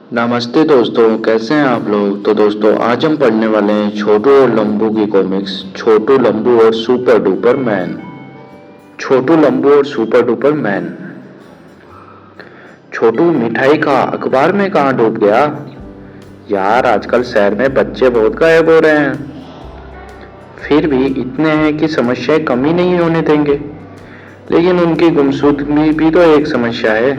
नमस्ते दोस्तों, कैसे हैं आप लोग। तो दोस्तों, आज हम पढ़ने वाले हैं छोटू और लंबू की कॉमिक्स, छोटू लंबू और सुपर डुपर मैन। छोटू लंबू और सुपर डुपर मैन। छोटू मिठाई का अखबार में कहाँ डूब गया। यार, आजकल शहर में बच्चे बहुत गायब हो रहे हैं। फिर भी इतने हैं कि समस्याएं कम ही नहीं होने देंगे। लेकिन उनकी गुमशुदगी भी तो एक समस्या है।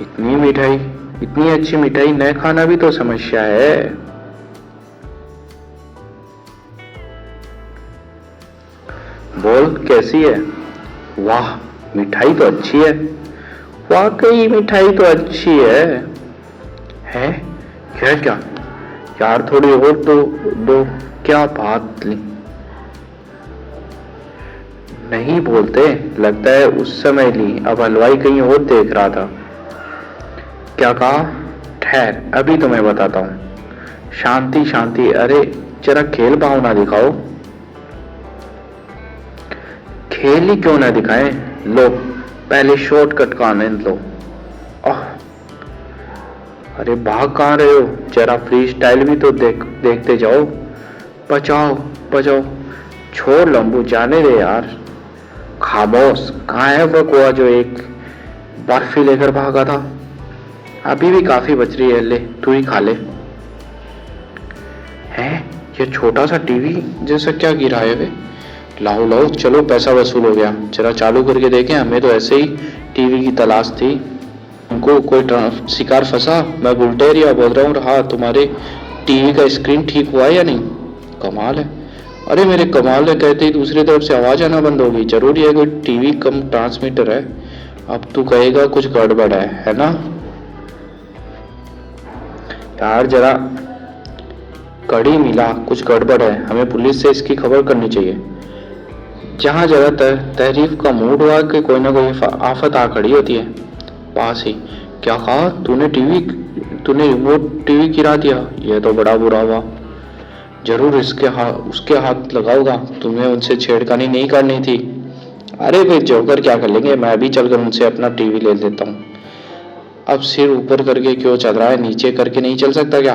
इतनी मिठाई, इतनी अच्छी मिठाई न खाना भी तो समस्या है। बोल, कैसी है। वाह, मिठाई तो अच्छी है। वाकई मिठाई तो अच्छी है। क्या क्या। यार, थोड़ी और दो। क्या बात नहीं बोलते। लगता है उस समय ली, अब हलवाई कहीं और देख रहा था। क्या कहा। ठहर, अभी तो मैं बताता हूँ। शांति शांति। अरे, जरा खेल भावना दिखाओ। खेल ही क्यों ना दिखाएं। लो, पहले शॉर्टकट का आनंद लो। आह, अरे भाग कहाँ रहे हो। जरा फ्री स्टाइल भी तो देखते जाओ। बचाओ बचाओ। छोड़ लंबू, जाने दे यार। खामोश। कहाँ है वो कुआ जो एक बर्फी लेकर भागा था। अभी भी काफी बच रही है, ले तू ही खा ले। है, ये छोटा सा टीवी जैसा क्या गिरा है वे। लाओ लाओ, चलो पैसा वसूल हो गया। जरा चालू करके देखें, हमें तो ऐसे ही टीवी की तलाश थी। उनको कोई शिकार फंसा। मैं बुल्टेरिया बोल रहा हूँ। हाँ, तुम्हारे टीवी का स्क्रीन ठीक हुआ है या नहीं। कमाल है। अरे मेरे कमाल है कहते ही दूसरी तरफ से आवाज आना बंद हो गई। जरूरी है कोई टीवी कम ट्रांसमीटर है। अब तू कहेगा कुछ गड़बड़ है ना। यार, जरा कड़ी मिला, कुछ गड़बड़ है। हमें पुलिस से इसकी खबर करनी चाहिए। जहाँ जरा तहरीफ का मूड हुआ कि कोई ना कोई आफत आ खड़ी होती है पास ही। क्या कहा तूने रिमोट टीवी गिरा दिया। यह तो बड़ा बुरा हुआ। जरूर उसके हाथ लगाओगा। तुम्हें उनसे छेड़खानी नहीं करनी थी। अरे फिर जोकर क्या कर लेंगे। मैं भी चलकर उनसे अपना टीवी ले लेता हूँ। अब सिर ऊपर करके क्यों चल रहा है, नीचे करके नहीं चल सकता क्या।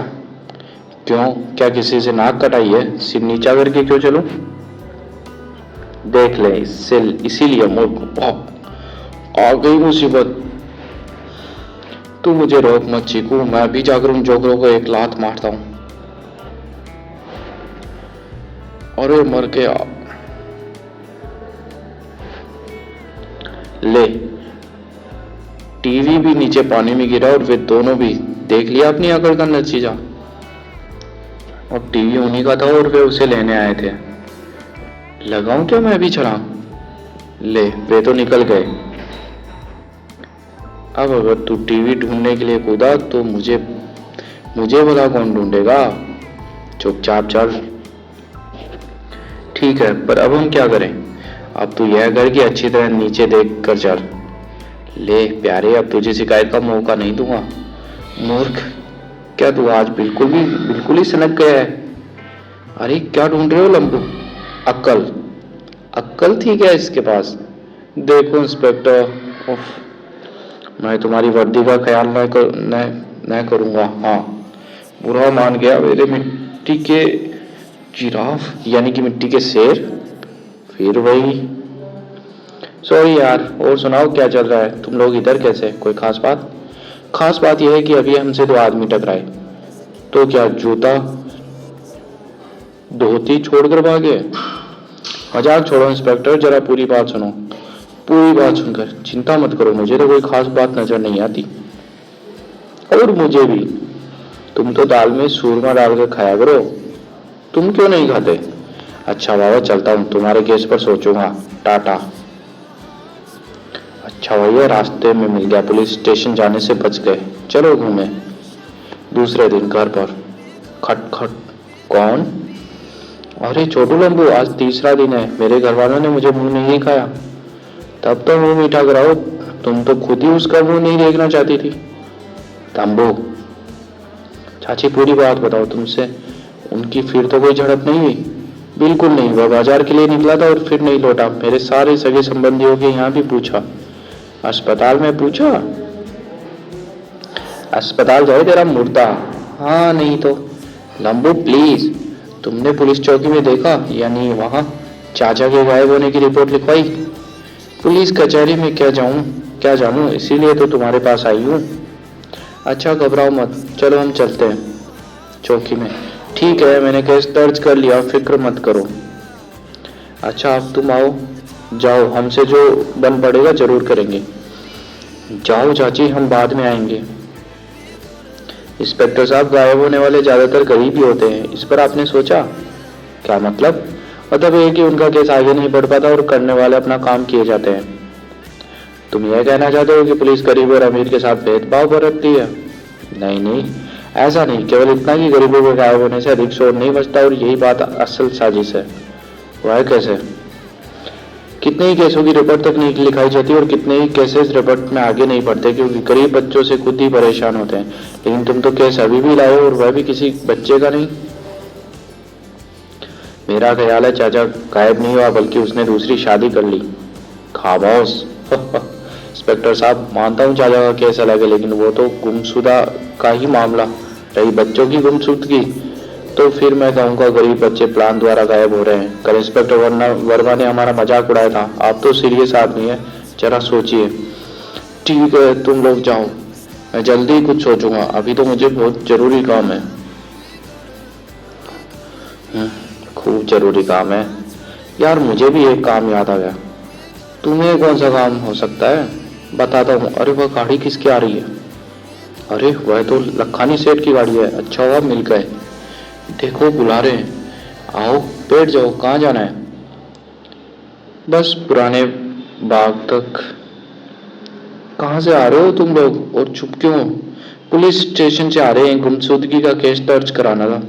क्यों, क्या किसी से नाक कटाई है। सिर नीचा करके क्यों चलूं। देख ले, इससे इसीलिए मूर्ख। आ गई मुसीबत। तू मुझे रोक मत चीकू, मैं भी जाकर उन जोकरों को एक लात मारता हूँ। अरे मर गया। ले, टीवी भी नीचे पानी में गिरा और वे दोनों भी। देख लिया अपनी अकड़ का नतीजा। और टीवी उन्हीं का था और वे उसे लेने आए थे। लगाऊं क्या मैं भी छलांग। ले, वे तो निकल गए। अब अगर तू टीवी ढूंढने के लिए कूदा तो मुझे मुझे भला कौन ढूंढेगा। चुपचाप चल। ठीक है, पर अब हम क्या करें। अब तू यह कर कि अच्छी तरह नीचे देख कर चल। ले प्यारे, अब तुझे शिकायत का मौका नहीं दूंगा। मूर्ख, क्या तू आज बिल्कुल ही सनक गया है। अरे क्या ढूंढ रहे हो लंबू। अक्ल। अक्ल थी क्या इसके पास। देखो इंस्पेक्टर, उफ, मैं तुम्हारी वर्दी का ख्याल न करूंगा। हाँ, बुरा मान गया। मेरे मिट्टी के जिराफ यानी कि मिट्टी के शेर। फिर वही। सॉरी यार, और सुनाओ क्या चल रहा है। तुम लोग इधर कैसे, कोई खास बात। खास बात यह है कि अभी हमसे दो आदमी टकराए। तो क्या जूता धोती छोड़कर भागे। मजाक छोड़ो इंस्पेक्टर, जरा पूरी बात सुनो। पूरी बात सुनकर चिंता मत करो, मुझे तो कोई खास बात नजर नहीं आती। और मुझे भी। तुम तो दाल में सूरमा डालकर खाया करो। तुम क्यों नहीं खाते। अच्छा बाबा, चलता हूँ, तुम्हारे केस पर सोचूंगा। टाटा। अच्छा भैया, रास्ते में मिल गया, पुलिस स्टेशन जाने से बच गए। चलो घूमे। दूसरे दिन घर पर। खट खट। कौन। अरे छोटू लंबू, आज तीसरा दिन है। मेरे घर वालों ने मुझे मुंह नहीं खाया। तब तो मुंह मीठा कराओ। तुम तो खुद ही उसका मुंह नहीं देखना चाहती थी। तंबू। चाची पूरी बात बताओ, तुमसे उनकी फिर तो कोई झड़प नहीं हुई। बिल्कुल नहीं, वह बाजार के लिए निकला था और फिर नहीं लौटा। मेरे सारे सगे संबंधियों के यहाँ भी पूछा, अस्पताल में पूछा। अस्पताल जाए तेरा मुर्दा। हाँ नहीं तो। लंबू प्लीज, तुमने पुलिस चौकी में देखा, यानी वहां चाचा के गायब होने की रिपोर्ट लिखवाई? पुलिस कचहरी में क्या जानूं, इसीलिए तो तुम्हारे पास आई हूँ। अच्छा घबराओ मत, चलो हम चलते हैं चौकी में। ठीक है, मैंने केस दर्ज कर लिया, फिक्र मत करो। अच्छा अब तुम आओ, जाओ, हमसे जो बन पड़ेगा जरूर करेंगे। जाओ चाची, हम बाद में आएंगे। इंस्पेक्टर साहब, गायब होने वाले ज्यादातर गरीब ही होते हैं, इस पर आपने सोचा? क्या मतलब? मतलब ये कि उनका केस आगे नहीं बढ़ पाता और करने वाले अपना काम किए जाते हैं। तुम यह कहना चाहते हो कि पुलिस गरीब और अमीर के साथ भेदभाव बरतती है? नहीं नहीं, ऐसा नहीं, केवल इतना कि गरीबों के गायब होने से अधिक शोर नहीं बचता, और यही बात असल साजिश है। वह कैसे? कितने ही केसों की रिपोर्ट तक नहीं लिखाई जाती और कितने ही केसेस रिपोर्ट में आगे नहीं बढ़ते क्योंकि गरीब बच्चों से खुद ही परेशान होते हैं। लेकिन तुम तो केस अभी भी लाए हो, और वह भी किसी बच्चे का नहीं। मेरा ख्याल है चाचा गायब नहीं हुआ, बल्कि उसने दूसरी शादी कर ली। खामोश। इंस्पेक्टर साहब, मानता हूँ चाचा का केस अलग है, लेकिन वो तो गुमशुदा का ही मामला। रही बच्चों की गुमशुदगी, तो फिर मैं कहूँगा गरीब बच्चे प्लान द्वारा गायब हो रहे हैं। कल इंस्पेक्टर वर्मा ने हमारा मजाक उड़ाया था। आप तो सीरियस आदमी है, जरा सोचिए। ठीक है, तुम लोग जाओ, मैं जल्दी कुछ सोचूंगा, अभी तो मुझे बहुत जरूरी काम है। खूब जरूरी काम है यार, मुझे भी एक काम याद आ गया। तुम्हें कौन सा काम हो सकता है? बताता हूँ। अरे वह गाड़ी किसकी आ रही है? अरे वह तो लखानी सेठ की गाड़ी है। अच्छा हुआ मिल गए। देखो बुला रहे हैं, आओ बैठ जाओ। कहाँ जाना है? बस पुराने बाग तक। कहाँ से आ रहे हो तुम लोग, और चुप क्यों? पुलिस स्टेशन से आ रहे हैं, गुमशुदगी का केस दर्ज कराना था।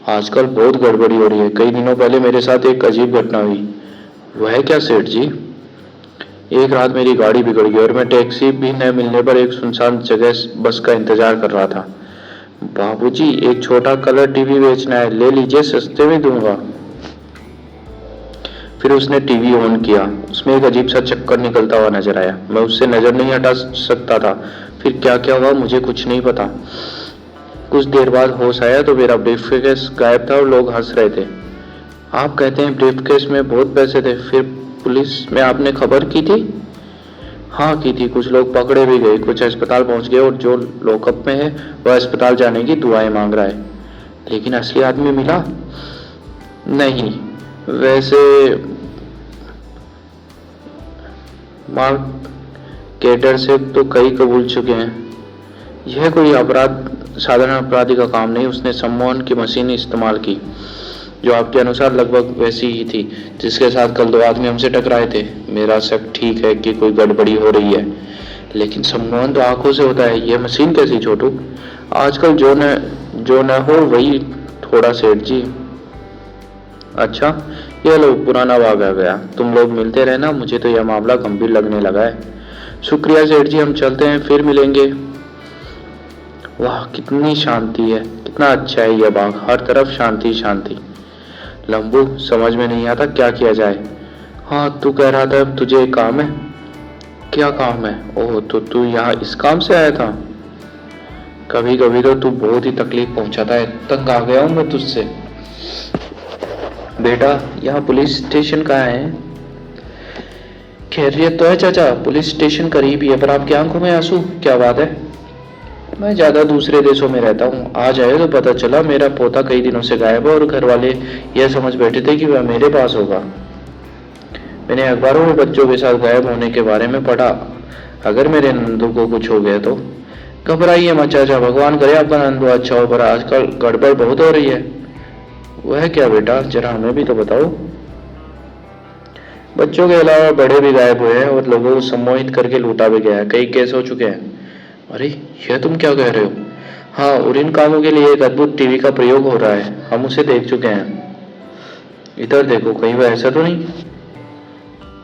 आजकल बहुत गड़बड़ी हो रही है। कई दिनों पहले मेरे साथ एक अजीब घटना हुई। वह क्या सेठ जी? एक रात मेरी गाड़ी बिगड़ गई और मैं टैक्सी भी न मिलने पर एक सुनसान जगह बस का इंतजार कर रहा था। बाबूजी, एक छोटा कलर टीवी बेचना है, ले लीजिए, सस्ते में दूंगा। फिर उसने टीवी ऑन किया। उसमें एक अजीब सा चक्कर निकलता हुआ नजर आया। मैं उससे नजर नहीं हटा सकता था। फिर क्या क्या हुआ मुझे कुछ नहीं पता। कुछ देर बाद होश आया तो मेरा ब्रीफकेस गायब था और लोग हंस रहे थे। आप कहते हैं ब्रीफकेस में बहुत पैसे थे, फिर पुलिस में आपने खबर की थी? हाँ की थी। कुछ लोग पकड़े भी गए, कुछ अस्पताल पहुंच गए, और जो लॉकअप में है वह अस्पताल जाने की दुआएं मांग रहा है। लेकिन असली आदमी मिला नहीं। वैसे मार्क केडर से तो कई कबूल चुके हैं। यह कोई साधारण अपराधी का काम नहीं। उसने सम्मोहन की मशीन इस्तेमाल की, जो आपके अनुसार लगभग वैसी ही थी जिसके साथ कल दो आदमी हमसे टकराए थे। मेरा शक ठीक है कि कोई गड़बड़ी हो रही है, लेकिन सम्मोहन तो आंखों से होता है, यह मशीन कैसी? छोटू, आजकल जो न हो वही थोड़ा सेठ जी। अच्छा, यह लो पुराना बाग आ गया। तुम लोग मिलते रहना, मुझे तो यह मामला गंभीर लगने लगा है। शुक्रिया सेठ जी, हम चलते हैं, फिर मिलेंगे। वाह कितनी शांति है, कितना अच्छा है यह बाग, हर तरफ शांति शांति। लंबू, समझ में नहीं आता क्या किया जाए। हाँ, तू कह रहा था अब तुझे एक काम है। क्या काम है? ओह, तो तू यहाँ इस काम से आया था? कभी कभी तो तू बहुत ही तकलीफ पहुंचाता है, तंग आ गया हूं मैं तुझसे। बेटा, यहाँ पुलिस स्टेशन कहाँ है? खैरियत तो है चाचा, पुलिस स्टेशन करीब ही है, पर आपकी आंखों में आंसू, क्या बात है? मैं ज्यादा दूसरे देशों में रहता हूँ। आज आए तो पता चला मेरा पोता कई दिनों से गायब है, और घर वाले यह समझ बैठे थे कि वह मेरे पास होगा। मैंने अखबारों में बच्चों के साथ गायब होने के बारे में पढ़ा। अगर मेरे नंदू को कुछ हो गया तो? घबराइए मत चाचा, भगवान करे आपका नंदू अच्छा हो, पर आजकल गड़बड़ बहुत हो रही है। वह क्या बेटा, जरा हमें भी तो बताओ। बच्चों के अलावा बड़े भी गायब हुए हैं और लोगों को सम्मोहित करके लूटा भी गया है। कई केस हो चुके हैं। अरे, यह तुम क्या कह रहे हो? हाँ, और इन कामों के लिए एक अद्भुत टीवी का प्रयोग हो रहा है, हम उसे देख चुके हैं। इधर देखो, कहीं वह ऐसा तो नहीं?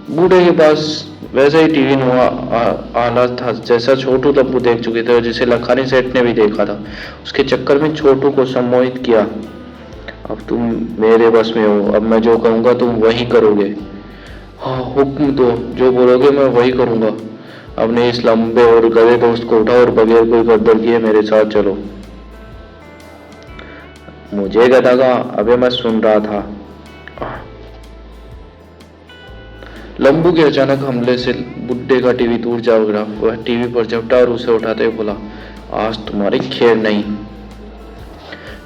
बूढ़े के पास वैसा ही टीवी आला था जैसा छोटू तब्बू देख चुके थे, और जिसे लखानी सेठ ने भी देखा था। उसके चक्कर में छोटू को सम्मोहित किया। अब तुम मेरे बस में हो, अब मैं जो कहूंगा तुम वही करोगे। हाँ, हुक्म दो, जो बोलोगे मैं वही करूंगा। अपने इस लंबे और गधे दोस्त को उठाओ और बगैर कोई गड़बड़ किए मेरे साथ चलो। मुझे गधा का? अबे मैं सुन रहा था। लंबू के अचानक हमले से बुड्ढे का टीवी दूर जा गिरा। वह टीवी पर झपटा और उसे उठाते हुए बोला, आज तुम्हारी खैर नहीं।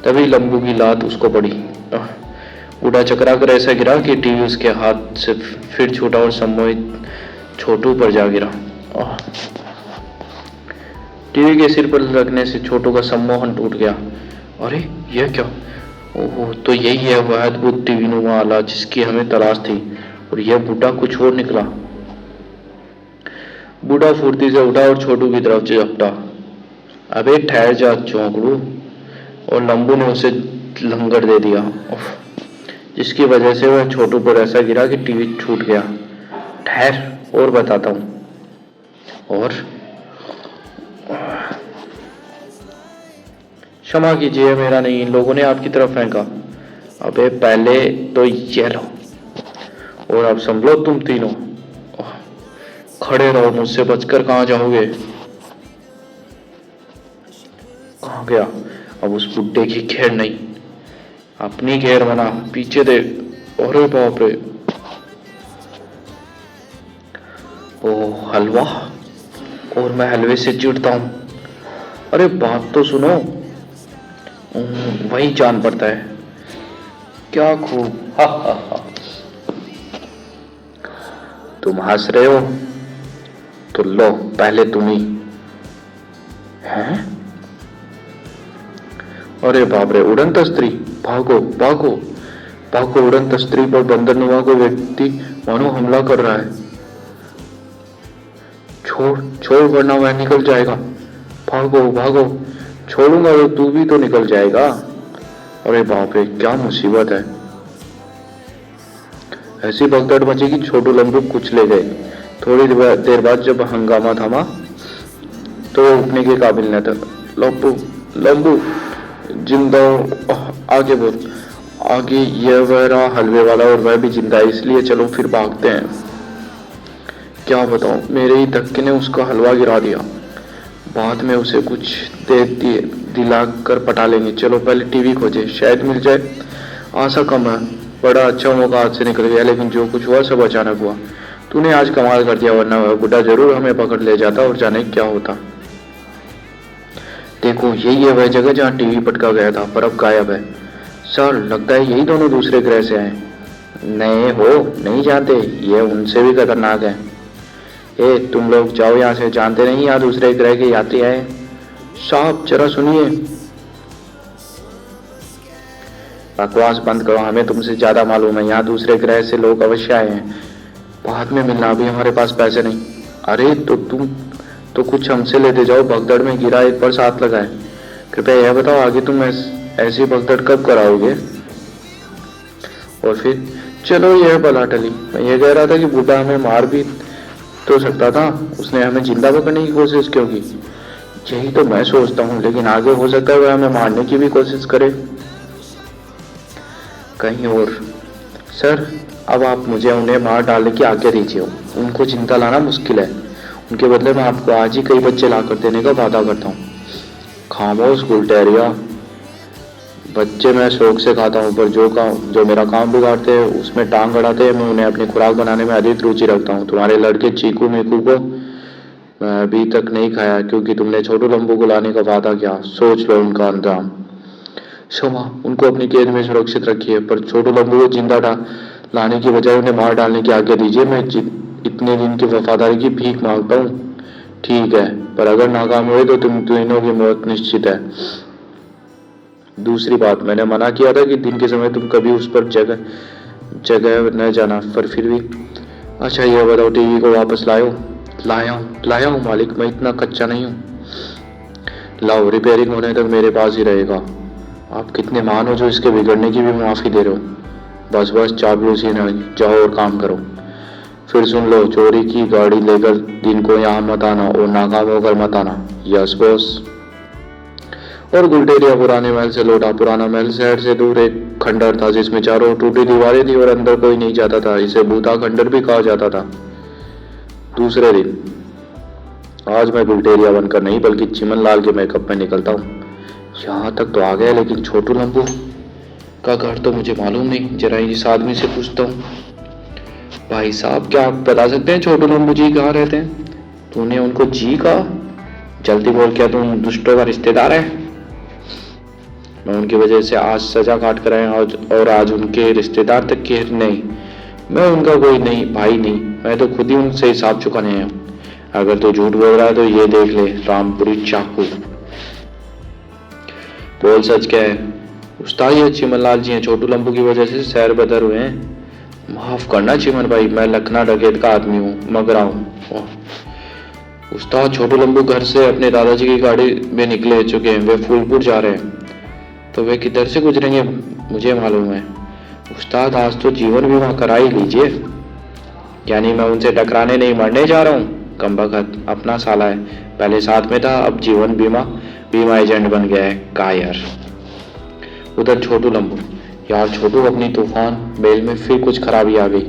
तभी लंबू की लात उसको पड़ी। बूढ़ा चकरा कर ऐसा गिरा कि टीवी उसके हाथ से फिर छूटा और सम्मोहित छोटू पर जा गिरा। टीवी के सिर पर लगने से छोटू का सम्मोहन टूट गया। अरे यह क्या? ओहो, तो यही है वह अद्भुत टीवी नुमा आला जिसकी हमें तलाश थी। और यह बूढ़ा कुछ और निकला। बूढ़ा फुर्ती से उठा और छोटू की तरफ झपटा। अबे ठहर जा चौंकड़ू। और लंबू ने उसे लंगर दे दिया, जिसकी वजह से वह छोटू पर ऐसा गिरा कि टीवी छूट गया। ठहर और बताता हूं। और क्षमा कीजिए, मेरा नहीं, इन लोगों ने आपकी तरफ फेंका। अबे पहले तो ये लो और अब संभलो तुम तीनों। खड़े रहो, मुझसे बचकर कहां जाओगे? कहां गया? अब उस बुड्ढे की खैर नहीं, अपनी खैर बना। पीछे देख। अरे बाप रे, ओ हलवा, और मैं हलवे से चिढ़ता हूं। अरे बात तो सुनो। वही जान पड़ता है। क्या खूब। हा हा हा। तुम हंस रहे हो तो लो पहले तुम ही। हैं? अरे बाप रे, उड़न तस्त्री, भागो भागो भागो। उड़न तस्त्री पर बंदरनुमा को व्यक्ति मानो हमला कर रहा है। छोड़ छोड़, वरना वह निकल जाएगा। भागो भागो। छोड़ूंगा तो तू भी तो निकल जाएगा। अरे बाप रे, क्या मुसीबत है। ऐसी भगदड़ मची कि छोटू लंबू कुचले गए। थोड़ी देर बाद जब हंगामा थमा तो वो उठने के काबिल न था। लंबू लंबू जिंदा हो, आगे बोल। आगे यह वह रहा हलवे वाला, और वह भी जिंदा है, इसलिए चलो फिर भागते हैं। क्या बताऊं, मेरे ही धक्के ने उसका हलवा गिरा दिया। बाद में उसे कुछ दे दिला कर पटा लेंगे। चलो पहले टीवी खोजे, शायद मिल जाए। आशा कम है। बड़ा अच्छा मौका हाथ से निकल गया, लेकिन जो कुछ हुआ सब अचानक हुआ। तूने आज कमाल कर दिया, वरना वह बुढ़ा जरूर हमें पकड़ ले जाता और जाने क्या होता। देखो, यही है वह जगह जहाँ टीवी पटका गया था, पर अब गायब है। सर, लगता है यही दोनों दूसरे ग्रह से आए। नए हो, नहीं जानते, ये उनसे भी खतरनाक है। ए, तुम लोग जाओ यहाँ से, जानते नहीं यहाँ दूसरे ग्रह के यात्री आए। साहब जरा सुनिए। बकवास बंद करो, हमें तुमसे ज्यादा मालूम है। यहाँ दूसरे ग्रह से लोग अवश्य आए हैं। बाद में मिलना, अभी हमारे पास पैसे नहीं। अरे तो तुम तो कुछ हमसे लेते जाओ। भगदड़ में गिरा एक पर हाथ लगाए। कृपया यह बताओ, आगे तुम ऐसी भगदड़ कब कराओगे? और फिर चलो यह भला टली। मैं ये कह रहा था कि बूढ़ा हमें मार भी तो सकता था, उसने हमें जिंदा पकड़ने की कोशिश क्यों की? यही तो मैं सोचता हूँ, लेकिन आगे हो सकता है वह हमें मारने की भी कोशिश करे कहीं और। सर, अब आप मुझे उन्हें मार डालने की आज्ञा दीजिए। उनको जिंदा लाना मुश्किल है। उनके बदले मैं आपको आज ही कई बच्चे लाकर देने का वादा करता हूँ। खामोश गुलटेरिया। बच्चे मैं शौक से खाता हूँ, पर जो मेरा काम बिगाड़ते हैं, उसमें टांग अड़ाते हैं, मैं उन्हें अपनी खुराक बनाने में अधिक रुचि रखता हूँ। तुम्हारे लड़के चीकू मीकू को मैं अभी तक नहीं खाया, क्योंकि तुमने छोटू लंबू को लाने का वादा किया। सोच लो उनका अंजाम। क्षमा, उनको अपनी कैद में सुरक्षित रखिए, पर छोटू लंबू को जिंदा लाने की बजाय उन्हें मार डालने की आज्ञा दीजिए। मैं इतने दिन की वफादारी की भीख मांगता हूँ। ठीक है, पर अगर नाकाम हुए तो तुम तीनों की मौत निश्चित है। दूसरी बात, मैंने मना किया था कि दिन के समय तुम कभी उस पर जगह न जाना, पर फिर भी। अच्छा यह बताओ, टीवी को वापस लायो? लाया हूँ मालिक, मैं इतना कच्चा नहीं हूँ। लाओ, रिपेयरिंग होने तक मेरे पास ही रहेगा। आप कितने महान हो जो इसके बिगड़ने की भी माफी दे रहे हो। बस बस, चाबी उसी नहीं, जाओ और काम करो। फिर सुन लो, चोरी की गाड़ी लेकर दिन को यहाँ मत आना, और नाकाम होकर मत आना। Yes boss. और गुलटेरिया पुराने महल से लौटा। पुराना महल शहर से दूर एक खंडर था, जिसमें चारों टूटी दीवारें थी और अंदर कोई नहीं जाता था। इसे भूता खंडर भी कहा जाता था। दूसरे दिन आज मैं गुलटेरिया बनकर नहीं बल्कि चिमन लाल के मेकअप में निकलता हूँ। यहाँ तक तो आ गया, लेकिन छोटू लंबू का घर तो मुझे मालूम नहीं। जरा इस आदमी से पूछता हूँ। भाई साहब, क्या आप बता सकते हैं छोटू लंबू जी कहाँ रहते हैं? तूने उनको जी कहा? जल्दी बोल, क्या तुम दुष्टों का रिश्तेदार है? मैं उनकी वजह से आज सजा काट कर आया और आज उनके रिश्तेदार तक के नहीं। मैं उनका कोई नहीं भाई नहीं, मैं तो खुद ही उनसे हिसाब चुकाने आया हूँ। अगर तू झूठ बोल रहा है तो ये देख ले, रामपुरी चाकू। बोल, सच क्या है? उस्ताद, ये चिमनलाल जी हैं, छोटू लंबू की वजह से सैर बदर हुए हैं। माफ करना चिमन भाई, मैं लखना डकैत का आदमी हूँ, मगरा हूँ। उस्ताद, छोटू लंबू घर से अपने दादाजी की गाड़ी में निकले चुके हैं, वे फूलपुर जा रहे हैं। तो वे किधर से गुजरेंगे मुझे मालूम है। उस्ताद, आज तो जीवन बीमा करा ही लीजिए। यानी मैं उनसे टकराने नहीं, मरने जा रहा हूँ? कमबख्त, अपना साला है, पहले साथ में था, अब जीवन बीमा एजेंट बन गया है, कायर। उधर छोटू लंबू, यार छोटू, अपनी तूफान मेल में फिर कुछ खराबी आ गई।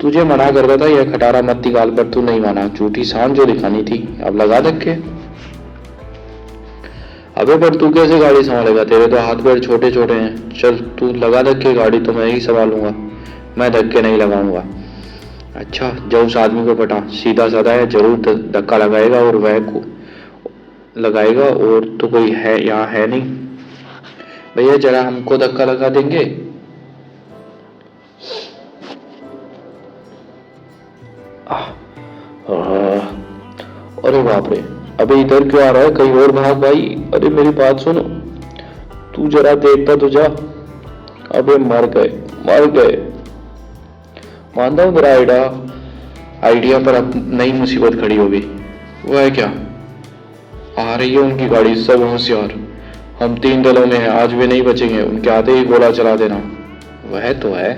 तुझे मना कर रहा था, यह खटारा मत्ती गाल पर तू नहीं माना। झूठी शान जो दिखानी थी, अब लगा धक्के। अबे पर तू कैसे गाड़ी संभालेगा? तेरे तो हाथ पैर छोटे छोटे हैं। चल तू लगा धक्के, गाड़ी तो मैं ही संभालूंगा, मैं धक्के नहीं लगाऊंगा। अच्छा, जब उस आदमी को पटा, सीधा साधा है, जरूर धक्का लगाएगा, और वह को लगाएगा, और तो कोई है यहाँ है नहीं। भैया जरा हमको धक्का लगा देंगे? अरे बाप रे, अबे इधर क्यों आ रहा है? कहीं और भाग भाई। अरे मेरी बात सुनो, तू जरा देखता तो जा। अबे मर गए। मानता हूँ तेरा आइडिया पर अब नई मुसीबत खड़ी हो गई। वह है क्या? आ रही है उनकी गाड़ी, सब होशियार। हम 3 दलों में हैं, आज वे नहीं बचेंगे, उनके आते ही गोला चला देना। वह तो है,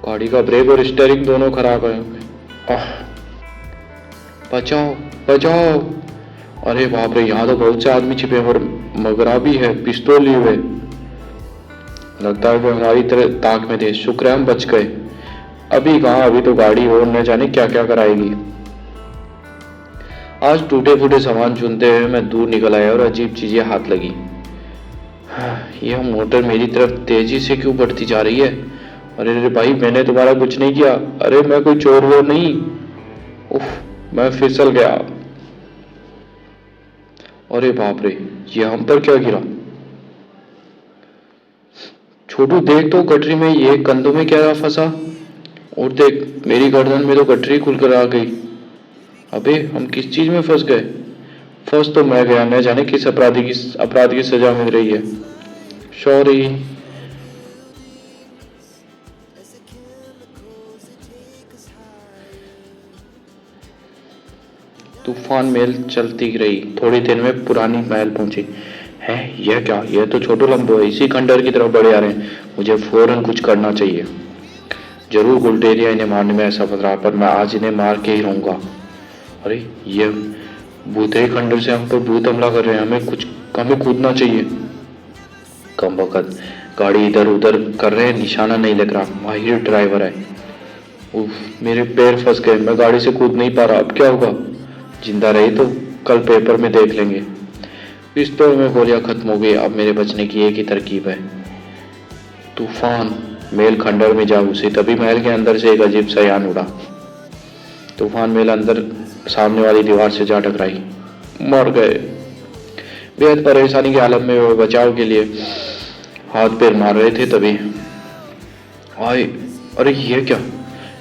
गाड़ी का ब्रेक और स्टीयरिंग दोनों खराब है। बचाओ। अरे बाप रे, यहाँ तो बहुत से आदमी छिपे और मगरा भी है, पिस्तौल लिए हुए। लगता है कि हमारी तरह ताक में थे, शुक्र है हम बच गए। अभी कहाँ, अभी तो गाड़ी और न जाने क्या क्या कराएगी। आज टूटे फूटे सामान चुनते हुए मैं दूर निकल आया और अजीब चीजें हाथ लगी। यह मोटर मेरी तरफ तेजी से क्यों बढ़ती जा रही है? अरे भाई, मैंने तुम्हारा कुछ नहीं किया। अरे मैं कोई चोर वोर नहीं। उफ, मैं फिसल गया। अरे बाप रे, ये हम पर क्या गिरा? छोटू देख तो, गठरी में ये कंधों में क्या फंसा, और देख मेरी गर्दन में तो गठरी खुलकर आ गई। अबे हम किस चीज में फंस गए? फंस तो मैं गया, न जाने किस अपराध की सजा मिल रही है। सॉरी। तूफान मेल चलती रही, थोड़ी देर में पुरानी महल पहुंची। है यह क्या? यह तो छोटू लंबू है, इसी खंडर की तरफ बढ़े आ रहे हैं। मुझे फौरन कुछ करना चाहिए। जरूर गुलटेरिया इन्हें मारने में असफल रहा, पर मैं आज इन्हें मार के ही रहूंगा। अरे ये भूतही खंडर से हम पर भूत हमला कर रहे हैं, हमें कूदना चाहिए। कमबख्त, गाड़ी इधर उधर कर रहे हैं, निशाना नहीं लग रहा। माहिर ड्राइवर है। उफ, मेरे पैर फंस गए, मैं गाड़ी से कूद नहीं पा रहा। अब क्या होगा? जिंदा रही तो कल पेपर में देख लेंगे। पिस्तौल में गोलियां खत्म हो गई, अब मेरे बचने की एक ही तरकीब है। तूफान मेल खंडर में जा घुसी, तभी महल के अंदर से एक अजीब सा यान उड़ा। तूफान मेल अंदर सामने वाली दीवार से जा टकराई। मर गए। बेहद परेशानी के हालत में वो बचाव के लिए हाथ पैर मार रहे थे, तभी आए। अरे ये क्या?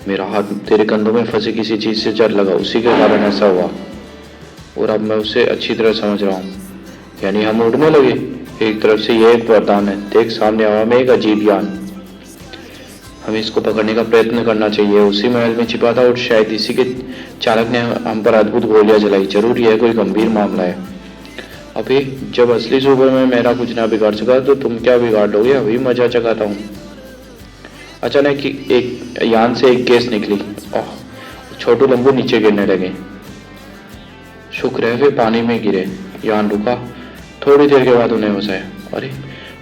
मेरा हाथ तेरे कंधों में फंसे किसी चीज से जड़ लगा, उसी के कारण ऐसा हुआ, और अब मैं उसे अच्छी तरह समझ रहा हूँ। यानी हम उड़ने लगे। एक तरफ से यह एक वरदान है, देख सामने हवा में एक अजीब यान। हमें इसको पकड़ने का प्रयत्न करना चाहिए। उसी महल में छिपा था और शायद इसी के चालक ने हम पर अद्भुत गोलियां चलाई। जरूर यह कोई गंभीर मामला है। अभी जब असली सूबे में मेरा कुछ ना बिगाड़ सका तो तुम क्या बिगाड़ लोगे? अभी मजा चखाता हूँ। अचानक एक यान से एक गैस निकली। छोटू लंबू नीचे गिरने लगे। शुक्र है वे पानी में गिरे। यान रुका, थोड़ी देर के बाद उन्हें होश आया। अरे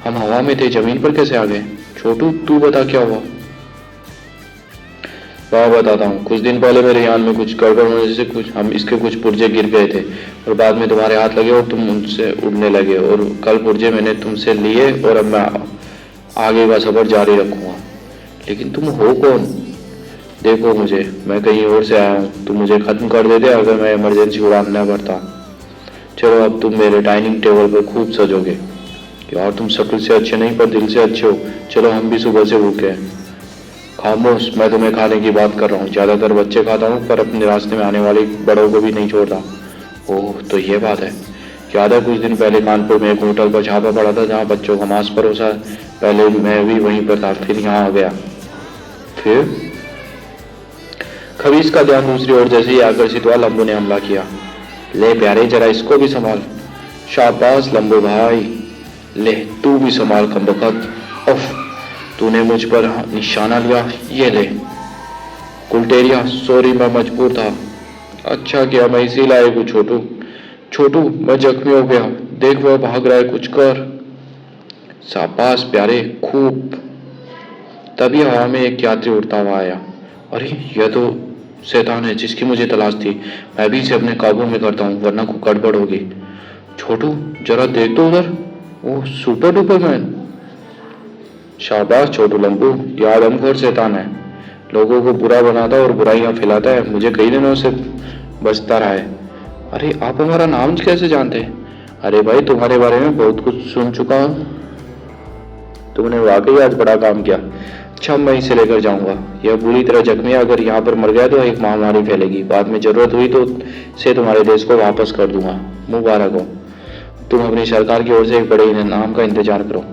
हम हवा में थे, जमीन पर कैसे आ गए? छोटू तू बता क्या हुआ? कहाँ बताता हूँ। कुछ दिन पहले मेरे यान में कुछ गड़बड़ होने से इसके कुछ पुर्जे गिर गए थे और बाद में तुम्हारे हाथ लगे और तुम उनसे उड़ने लगे और कल पुर्जे मैंने तुमसे लिए और अब मैं आगे का सफर जारी रखूंगा। लेकिन तुम हो कौन? देखो मुझे, मैं कहीं और से आया हूँ। तुम मुझे खत्म कर देते अगर मैं इमरजेंसी उड़ान न भरता। चलो अब तुम मेरे डाइनिंग टेबल पर खूब सजोगे। यार तुम शक्ल से अच्छे नहीं पर दिल से अच्छे हो। चलो हम भी सुबह से भूखे हैं। खामोश, मैं तुम्हें खाने की बात कर रहा हूँ। ज्यादातर बच्चे खाता हूँ पर अपने रास्ते में आने वाले बड़ों को भी नहीं छोड़ता। ओह तो ये बात है। याद है कुछ दिन पहले कानपुर में एक होटल पर छापा पड़ा था जहाँ बच्चों का मांस परोसा। पहले मैं भी वहीं पर था, फिर यहाँ आ गया। फिर खबीज का ध्यान दूसरी ओर जैसे ही आकर्षित हुआ, लंबू ने हमला किया। ले प्यारे, जरा इसको भी संभाल। शाबाश लंबू भाई। ले तू भी संभाल कमबख्त। उफ, तूने मुझ पर निशाना लिया। ये ले। गुलटेरिया, सॉरी मैं मजबूर था। अच्छा किया मैं इसी लायक हूँ छोटू। छोटू मैं जख्मी हो गया, देख वह भाग रहा है, कुछ कर। शाबाश प्यारे, खूब। तभी हवा में एक यात्री उड़ता हुआ आया। अरे यह तो शैतान है जिसकी मुझे तलाश थी। मैं भी इसे अपने काबू में करता हूँ वरना को गड़बड़ होगी। छोटू जरा देख तो उधर। ओह सुपर डुपर मैन। शाबाश छोटू लंबू, यह आदमखोर शैतान है। लोगों को बुरा बनाता और बुराइयां फैलाता है। मुझे कई दिनों से बचता रहा है। अरे आप हमारा नाम कैसे जानते हैं? अरे भाई तुम्हारे बारे में बहुत कुछ सुन चुका हूँ। तुमने वाकई आज बड़ा काम किया। अच्छा मैं इसे लेकर जाऊंगा। यह बुरी तरह जख्मी है, अगर यहाँ पर मर गया तो एक महामारी फैलेगी। बाद में जरूरत हुई तो से तुम्हारे देश को वापस कर दूंगा। मुबारक हो। तुम अपनी सरकार की ओर से एक बड़े इनाम का इंतजार करो।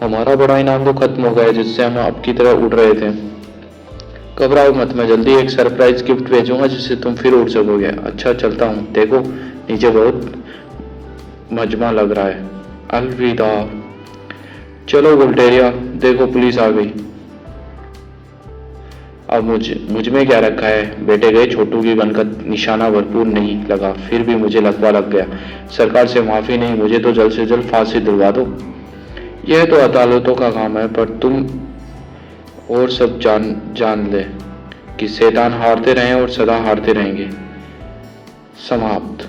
हमारा बड़ा इनाम तो खत्म हो गया जिससे हम अब की तरह उड़ रहे थे। घबराओ मत, मैं जल्दी एक सरप्राइज गिफ्ट भेजूंगा जिससे तुम फिर उड़ सकोगे। अच्छा चलता हूँ, देखो नीचे बहुत मजमा लग रहा है। अलविदा। चलो गुलटेरिया, देखो पुलिस आ गई। अब मुझ में क्या रखा है? बेटे गए छोटू की गन का निशाना भरपूर नहीं लगा, फिर भी मुझे लग गया। सरकार से माफी नहीं, मुझे तो जल्द से जल्द फांसी दिलवा दो। यह तो अदालतों का काम है, पर तुम और सब जान ले कि शैतान हारते रहे और सदा हारते रहेंगे। समाप्त।